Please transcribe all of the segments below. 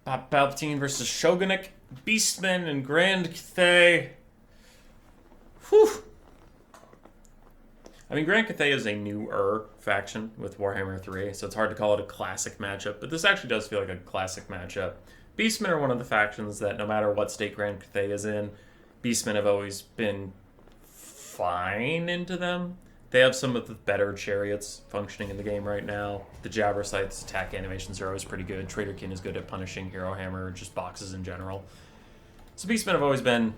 Palpatine versus Shogunnik, Beastmen, and Grand Cathay. Whew. I mean, Grand Cathay is a newer faction with Warhammer 3, so it's hard to call it a classic matchup, but this actually does feel like a classic matchup. Beastmen are one of the factions that no matter what state Grand Cathay is in, Beastmen have always been fine into them. They have some of the better chariots functioning in the game right now. The Jabber Scythe's attack animations are always pretty good. Traderkin is good at punishing Hero Hammer, just boxes in general. So Beastmen have always been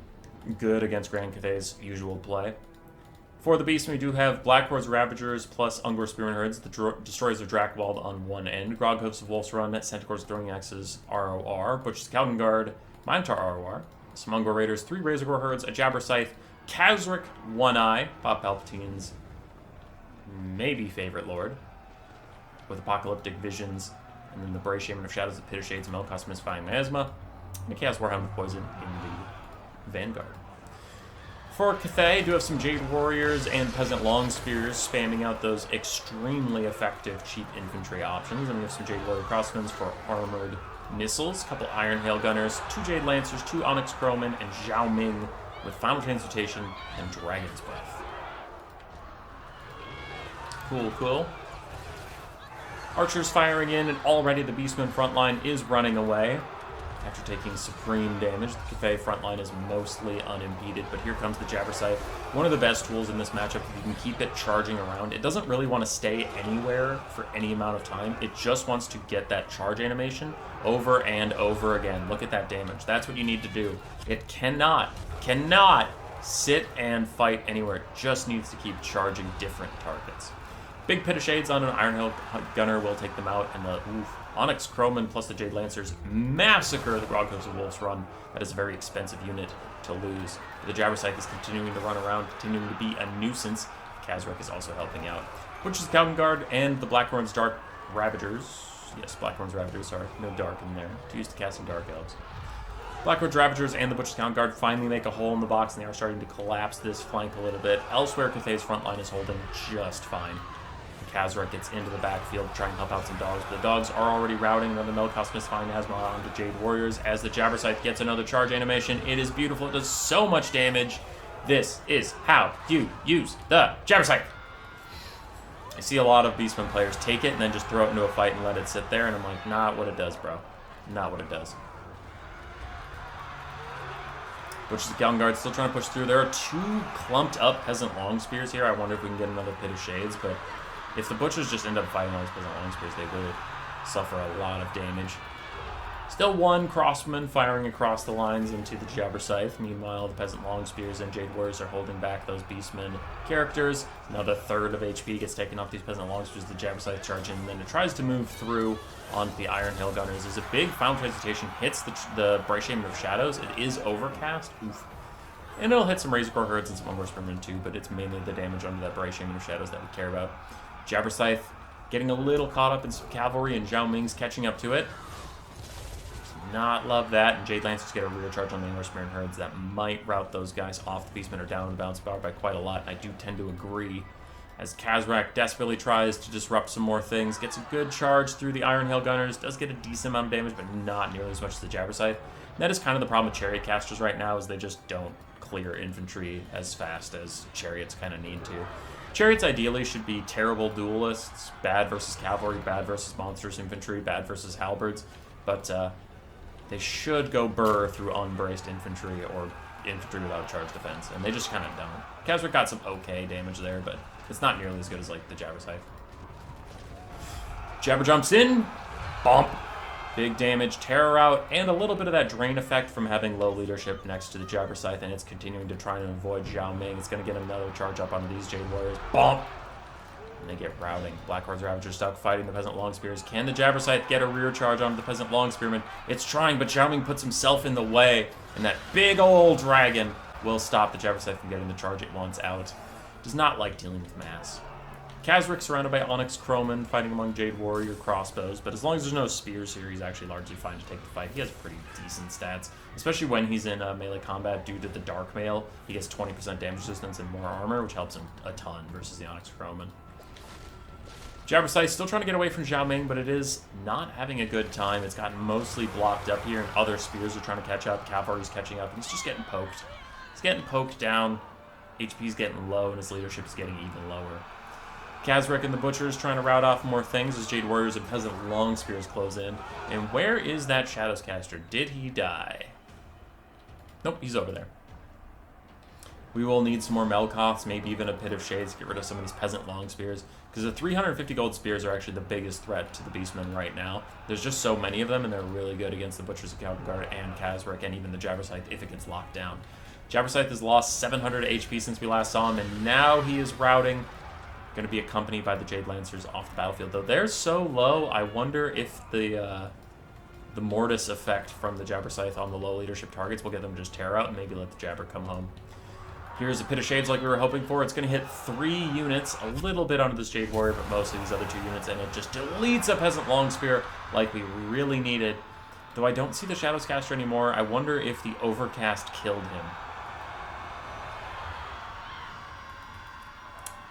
good against Grand Cathay's usual play. For the Beastmen, we do have Black Hord's Ravagers plus Ungor Spearman Herds, the Destroyers of Drakwald on one end, Grog Hoofs of Wolf's Run, Centaur's Throwing Axes ROR, Butcher's Calvin Guard, Minotaur ROR, some Ungor Raiders, 3 Razorgore Herds, a Jabber Scythe, Khazrak One Eye, Pop Palpatine's maybe favorite lord, with Apocalyptic Visions, and then the Bray Shaman of Shadows, the Pit of Shades, Melkos Misfying Miasma, and the Chaos Warhound of Poison in the Vanguard. For Cathay, I do have some Jade Warriors and Peasant Long Spears spamming out those extremely effective cheap infantry options, and we have some Jade Warrior Crossbows for armored missiles, a couple Iron Hail Gunners, 2 Jade Lancers, 2 Onyx Crowmen, and Zhao Ming with Final Transmutation and Dragon's Breath. Cool. Archers firing in, and already the Beastman frontline is running away. After taking supreme damage, the Cathay frontline is mostly unimpeded, but here comes the Jabber Scythe. One of the best tools in this matchup, if you can keep it charging around. It doesn't really want to stay anywhere for any amount of time. It just wants to get that charge animation over and over again. Look at that damage. That's what you need to do. It cannot sit and fight anywhere. It just needs to keep charging different targets. Big Pit of Shades on an Iron Hail Gunner will take them out, and the Onyx Crowman plus the Jade Lancers massacre the Grog Hoofs of Wolf's Run. That is a very expensive unit to lose. But the Jabber Scythe is continuing to run around, continuing to be a nuisance. Khazrak is also helping out. Butcher's Calvin Guard and the Blackhorn's Dark Ravagers. Yes, Blackhorn's Ravagers, sorry. No dark in there. Too used to casting Dark Elves. Blackhorn's Ravagers and the Butcher's Calvin Guard finally make a hole in the box, and they are starting to collapse this flank a little bit. Elsewhere, Cathay's front line is holding just fine. Khazrak gets into the backfield to try and help out some dogs, but the dogs are already routing another Melkos Misfying Miasma onto Jade Warriors as the Jabber Scythe gets another charge animation. It is beautiful. It does so much damage. This is how you use the Jabber Scythe. I see a lot of Beastman players take it and then just throw it into a fight and let it sit there, and I'm like, not what it does, bro. Not what it does. Butcher's Calvin Guard still trying to push through. There are 2 clumped up Peasant Long Spears here. I wonder if we can get another Pit of Shades, but if the Butchers just end up fighting all these Peasant Long Spears, they will suffer a lot of damage. Still 1 Crossman firing across the lines into the Jabber Scythe. Meanwhile, the Peasant Long Spears and Jade Warriors are holding back those Beastmen characters. Another third of HP gets taken off these Peasant Long Spears. The Jabber Scythe charges in, and then it tries to move through onto the Iron Hail Gunners. As a big Found Transmutation hits the Bray Shaman of Shadows. It is overcast. Oof. And it'll hit some Razorgore Herds and some Ungor Spearmen too, but it's mainly the damage under that Bray Shaman of Shadows that we care about. Jabber Scythe getting a little caught up in some cavalry, and Zhao Ming's catching up to it. Does not love that, and Jade Lancers get a rear charge on the Ungor Spearman Herds. That might route those guys off the Beastmen or down the bounce bar by quite a lot. I do tend to agree. As Khazrak desperately tries to disrupt some more things, gets a good charge through the Iron Hail Gunners, does get a decent amount of damage, but not nearly as much as the Jabber Scythe. And that is kind of the problem with Chariot Casters right now, is they just don't clear infantry as fast as Chariots kind of need to. Chariots ideally should be terrible duelists, bad versus cavalry, bad versus monstrous infantry, bad versus halberds, but they should go burr through unbraced infantry or infantry without charge defense, and they just kind of don't. Khazrak got some okay damage there, but it's not nearly as good as like the Jabber Scythe. Jabber jumps in, bump, big damage, terror out, and a little bit of that drain effect from having low leadership next to the Jabber Scythe, and it's continuing to try and avoid Zhao Ming. It's going to get another charge up onto these Jade Warriors. Bump! And they get routing. Black Hord's Ravagers stuck fighting the Peasant Long Spears. Can the Jabber Scythe get a rear charge onto the Peasant Long Spearman? It's trying, but Zhao Ming puts himself in the way, and that big old dragon will stop the Jabber Scythe from getting the charge it wants out. Does not like dealing with mass. Khazrak surrounded by Onyx Crowman, fighting among Jade Warrior crossbows, but as long as there's no spears here, he's actually largely fine to take the fight. He has pretty decent stats, especially when he's in melee combat due to the Dark Mail. He gets 20% damage resistance and more armor, which helps him a ton versus the Onyx Crowman. Jabberscythe still trying to get away from Zhao Ming, but it is not having a good time. It's gotten mostly blocked up here, and other spears are trying to catch up. Cavalry's catching up, and he's just getting poked. He's getting poked down. HP's getting low, and his leadership is getting even lower. Khazrak and the Butchers trying to rout off more things as Jade Warriors and Peasant Long Spears close in. And where is that Shadows Caster? Did he die? Nope, he's over there. We will need some more Melkoths, maybe even a Pit of Shades to get rid of some of these Peasant Long Spears. Because the 350 gold spears are actually the biggest threat to the Beastmen right now. There's just so many of them, and they're really good against the Butchers of Guard and Khazrak, and even the Jabberscythe if it gets locked down. Jabberscythe has lost 700 HP since we last saw him, and now he is routing. Going to be accompanied by the Jade Lancers off the battlefield. Though they're so low, I wonder if the Mortis effect from the Jabberscythe on the low leadership targets will get them to just tear out and maybe let the Jabber come home. Here's a Pit of Shades like we were hoping for. It's going to hit 3 units, a little bit onto this Jade Warrior, but most of these other 2 units, and it just deletes a Peasant Long Spear like we really needed. Though I don't see the Shadows Caster anymore, I wonder if the Overcast killed him.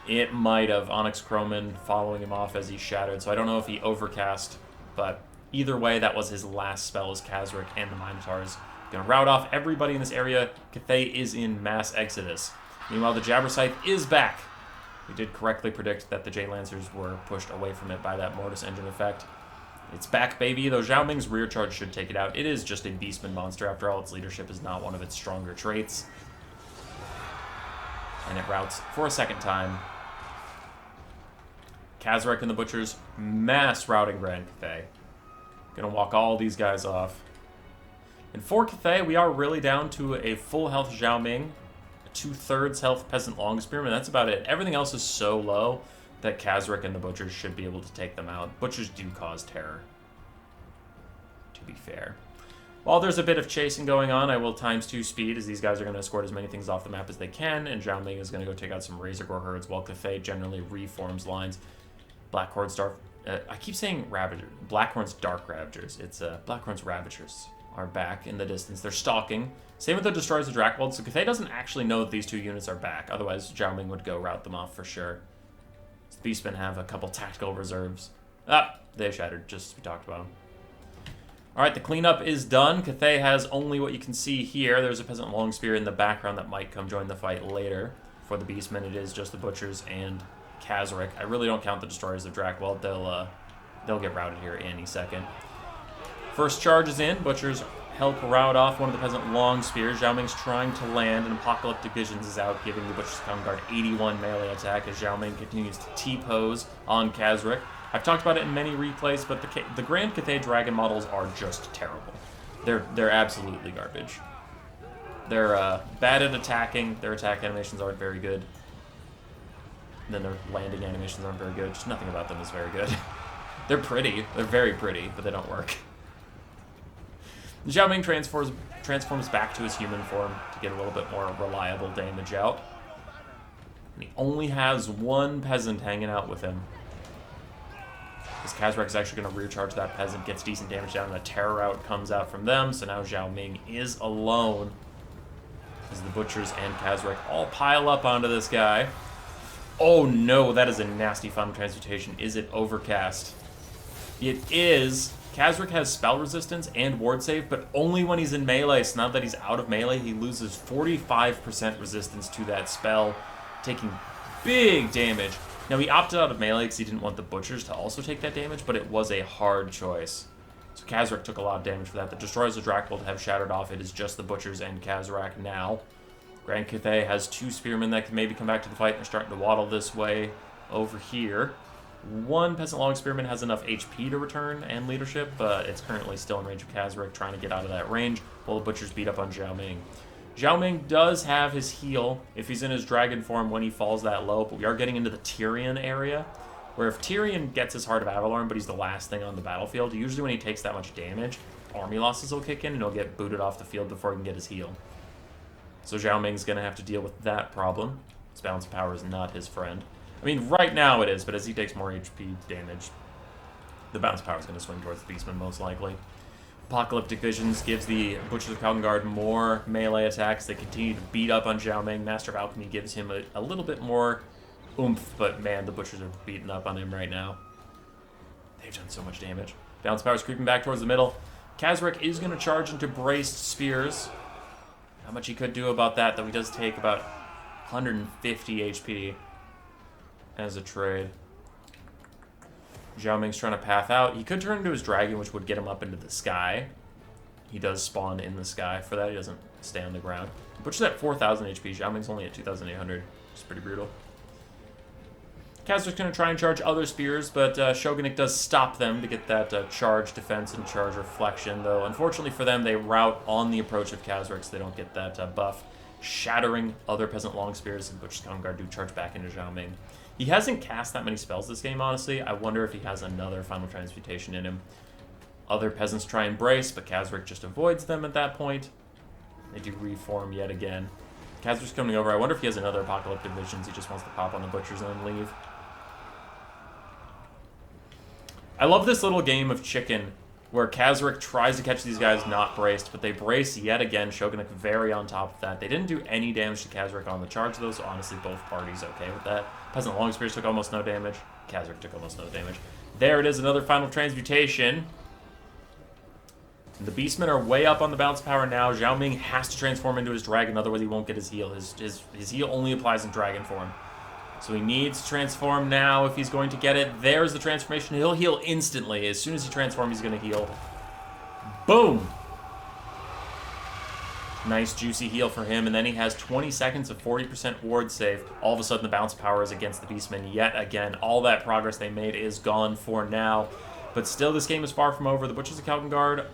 It might have. Onyx Croman following him off as he shattered, so I don't know if he Overcast, but either way, that was his last spell as Khazrak and the Minotaurs. Gonna rout off everybody in this area. Cathay is in mass exodus. Meanwhile, the Jabberscythe is back. We did correctly predict that the Jade Lancers were pushed away from it by that Mortis Engine effect. It's back, baby, though Zhao Ming's rear charge should take it out. It is just a Beastman monster. After all, its leadership is not one of its stronger traits. And it routs for a second time. Khazrak and the Butchers, mass routing Grand Cathay. Gonna walk all these guys off. And for Cathay, we are really down to a full health Zhao Ming, a 2/3 health Peasant Long Spearman. That's about it. Everything else is so low that Khazrak and the Butchers should be able to take them out. Butchers do cause terror, to be fair. While there's a bit of chasing going on, I will ×2 speed as these guys are going to escort as many things off the map as they can, and Zhao Ming is going to go take out some Razor Gore herds while Cathay generally reforms lines. Blackhorn's Dark... I keep saying Ravager. Blackhorn's Dark Ravagers. It's Blackhorn's Ravagers are back in the distance. They're stalking. Same with the Destroyers of Drakwold, so Cathay doesn't actually know that these 2 units are back. Otherwise, Zhao Ming would go rout them off for sure. The Beastmen have a couple tactical reserves. Ah, they shattered, just as we talked about them. Alright, the cleanup is done. Cathay has only what you can see here. There's a Peasant Long Spear in the background that might come join the fight later. For the Beastmen, it is just the Butchers and Khazrak. I really don't count the Destroyers of Drakwold. They'll get routed here any second. First charge is in. Butchers help rout off one of the Peasant Long Spears. Zhao Ming's trying to land, and Apocalyptic Visions is out, giving the Butchers Crown Guard 81 melee attack as Zhao Ming continues to T-pose on Khazrak. I've talked about it in many replays, but the Grand Cathay Dragon models are just terrible. They're absolutely garbage. They're bad at attacking. Their attack animations aren't very good. And then their landing animations aren't very good. Just nothing about them is very good. They're pretty. They're very pretty, but they don't work. Zhao Ming transforms back to his human form to get a little bit more reliable damage out. And he only has 1 peasant hanging out with him. This Khazrak is actually going to rear charge that peasant, gets decent damage down, and a terror rout comes out from them. So now Zhao Ming is alone as the Butchers and Khazrak all pile up onto this guy. Oh no, that is a nasty Final Transmutation. Is it Overcast? It is. Khazrak has spell resistance and ward save, but only when he's in melee. So now that he's out of melee, he loses 45% resistance to that spell, taking big damage. Now, he opted out of melee because he didn't want the Butchers to also take that damage, but it was a hard choice. So Khazrak took a lot of damage for that. The Destroyers of Drakwold have shattered off. It is just the Butchers and Khazrak now. Grand Cathay has 2 Spearmen that can maybe come back to the fight. They're starting to waddle this way over here. 1 Peasant Long Spearman has enough HP to return and leadership, but it's currently still in range of Khazrak, trying to get out of that range, while the Butchers beat up on Zhao Ming. Zhao Ming does have his heal if he's in his dragon form when he falls that low, but we are getting into the Tyrion area, where if Tyrion gets his Heart of Avalorn, but he's the last thing on the battlefield, usually when he takes that much damage, army losses will kick in and he'll get booted off the field before he can get his heal. So Zhao Ming's going to have to deal with that problem. His balance of power is not his friend. I mean, right now it is, but as he takes more HP damage, the balance of power is going to swing towards the Beastman most likely. Apocalyptic Visions gives the Butchers of Khazrak more melee attacks. They continue to beat up on Zhao Ming. Master of Alchemy gives him a little bit more oomph, but man, the Butchers are beating up on him right now. They've done so much damage. Balance Power's creeping back towards the middle. Khazrak is going to charge into braced spears. Not much he could do about that, though he does take about 150 HP as a trade. Zhao Ming's trying to path out. He could turn into his dragon, which would get him up into the sky. He does spawn in the sky for that. He doesn't stay on the ground. Butcher's at 4,000 HP. Zhao Ming's only at 2,800. It's pretty brutal. Khazrak's going to try and charge other spears, but Shogunnik does stop them to get that charge defense and charge reflection, though unfortunately for them, they route on the approach of Khazrak, so they don't get that buff, shattering other peasant long spears, and Butcher's Counter Guard do charge back into Zhao Ming. He hasn't cast that many spells this game, honestly. I wonder if he has another Final Transmutation in him. Other peasants try and brace, but Khazrak just avoids them at that point. They do reform yet again. Khazrak's coming over. I wonder if he has another Apocalyptic Visions. He just wants to pop on the Butchers and then leave. I love this little game of chicken where Khazrak tries to catch these guys not braced, but they brace yet again. Shogunnik very on top of that. They didn't do any damage to Khazrak on the charge, though, so honestly, both parties okay with that. Peasant Long Spears took almost no damage. Khazrak took almost no damage. There it is, another Final Transmutation. The Beastmen are way up on the bounce power now. Zhao Ming has to transform into his dragon, otherwise he won't get his heal. His heal only applies in dragon form. So he needs to transform now if he's going to get it. There's the transformation. He'll heal instantly. As soon as he transforms, he's going to heal. Boom! Nice juicy heal for him. And then he has 20 seconds of 40% ward save. All of a sudden, the bounce power is against the Beastmen yet again. All that progress they made is gone for now. But still, this game is far from over. The Butchers of Calton Guard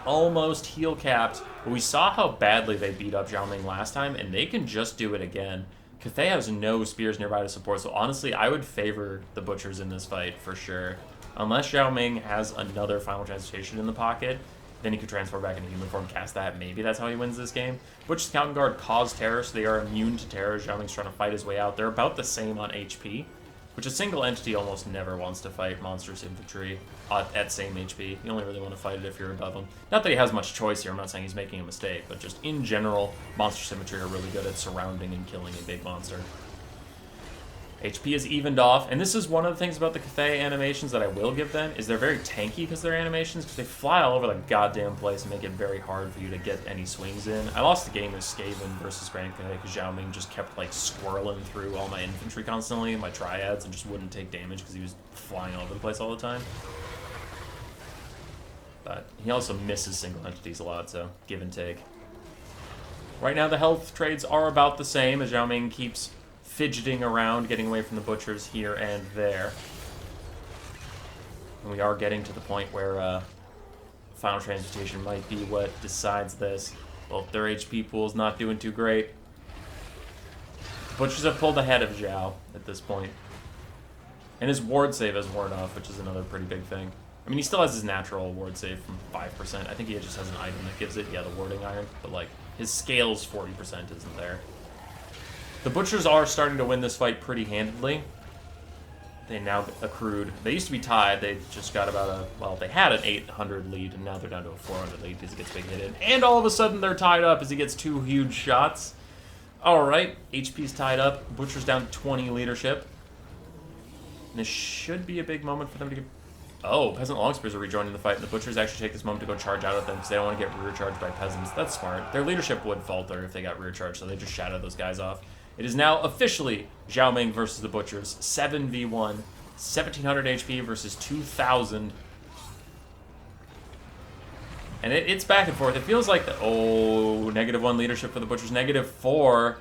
almost heal capped. But we saw how badly they beat up Zhao Ming last time, and they can just do it again. Cathay has no spears nearby to support, so honestly, I would favor the Butchers in this fight for sure. Unless Zhao Ming has another Final Transmutation in the pocket, then he could transform back into human form, cast that. Maybe that's how he wins this game. Butcher's Counter Guard cause terror, so they are immune to terror. Zhao Ming's trying to fight his way out. They're about the same on HP, which a single entity almost never wants to fight monstrous infantry at same HP. You only really want to fight it if you're above him. Not that he has much choice here. I'm not saying he's making a mistake, but just in general, monstrous infantry are really good at surrounding and killing a big monster. HP is evened off, and this is one of the things about the Cathay animations that I will give them, is they're very tanky because they're animations, because they fly all over the goddamn place and make it very hard for you to get any swings in. I lost the game with Skaven versus Grand Cathay because Zhao Ming just kept like squirreling through all my infantry constantly, my triads, and just wouldn't take damage because he was flying all over the place all the time. But he also misses single entities a lot, so give and take. Right now the health trades are about the same as Zhao Ming keeps fidgeting around, getting away from the Butchers here and there. And we are getting to the point where Final Transmutation might be what decides this. Both their HP pool's not doing too great. The Butchers have pulled ahead of Zhao at this point. And his ward save has worn off, which is another pretty big thing. I mean, he still has his natural ward save from 5%. I think he just has an item that gives it, yeah, the warding iron. But like, his scale's 40% isn't there. The Butchers are starting to win this fight pretty handedly. They now accrued. They used to be tied. They just got about a... Well, they had an 800 lead, and now they're down to a 400 lead because he gets big hit in. And all of a sudden, they're tied up as he gets 2 huge shots. All right. HP's tied up. Butcher's down to 20 leadership. And this should be a big moment for them to get... Oh, Peasant Longspears are rejoining the fight, and the Butchers actually take this moment to go charge out at them because they don't want to get rear charged by Peasants. That's smart. Their leadership would falter if they got rear charged, so they just shadow those guys off. It is now officially Zhao Ming versus the Butchers. 7v1. 1,700 HP versus 2,000. And it's back and forth. It feels like the... Oh, -1 leadership for the Butchers. -4.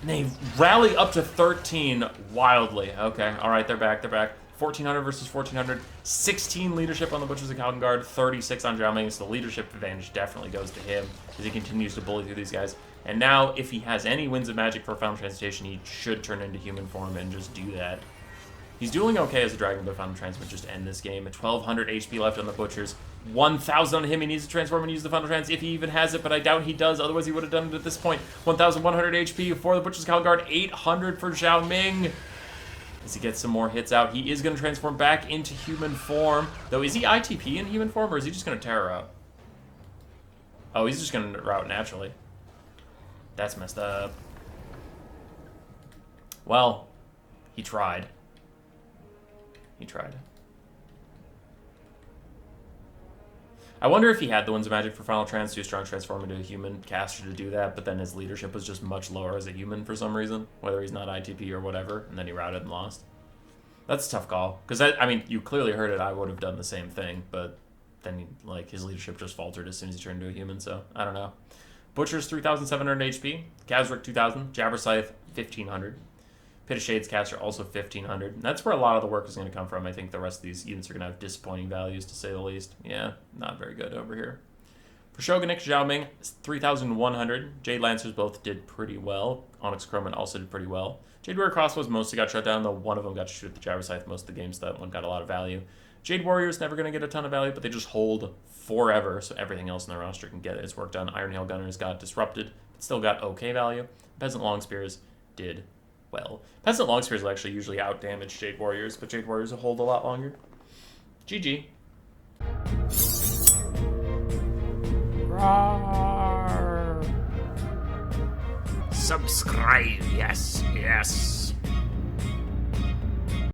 And they rally up to 13 wildly. Okay, all right, they're back. They're back. 1,400 versus 1,400. 16 leadership on the Butchers of Calton Guard. 36 on Zhao Ming. So the leadership advantage definitely goes to him as he continues to bully through these guys. And now, if he has any Winds of Magic for Final Transmutation, he should turn into human form and just do that. He's doing okay as a Dragon, but Final Transmute just end this game. 1,200 HP left on the Butchers. 1,000 on him. He needs to transform and use the Final Trans if he even has it, but I doubt he does. Otherwise, he would have done it at this point. 1,100 HP for the Butchers of Calton Guard. 800 for Zhao Ming. As he gets some more hits out, he is going to transform back into human form. Though, is he ITP in human form, or is he just going to terror out? Oh, he's just going to route naturally. That's messed up. Well, he tried. He tried. I wonder if he had the Winds of Magic for Final Trans, too strong transform into a human caster to do that, but then his leadership was just much lower as a human for some reason, whether he's not ITP or whatever, and then he routed and lost. That's a tough call, because I mean, you clearly heard it. I would have done the same thing, but then like his leadership just faltered as soon as he turned into a human. So I don't know. Butcher's 3,700 HP, Khazrak 2,000, Jabber Scythe 1,500, Pit of Shades caster also 1,500. And that's where a lot of the work is going to come from. I think the rest of these units are going to have disappointing values, to say the least. Yeah, not very good over here. For Shogunik, Zhao Ming, 3,100. Jade Lancers both did pretty well. Onyx Chroman also did pretty well. Jade Warrior Crossbows mostly got shut down, though one of them got to shoot the Jabber Scythe most of the games. So that one got a lot of value. Jade Warrior's never going to get a ton of value, but they just hold forever, so everything else in their roster can get its work done. Iron Hail Gunners got disrupted, but still got okay value. Peasant Long Spears did well. Peasant Long Spears will actually usually out-damage Jade Warriors, but Jade Warriors will hold a lot longer. GG. Roar. Subscribe, yes, yes.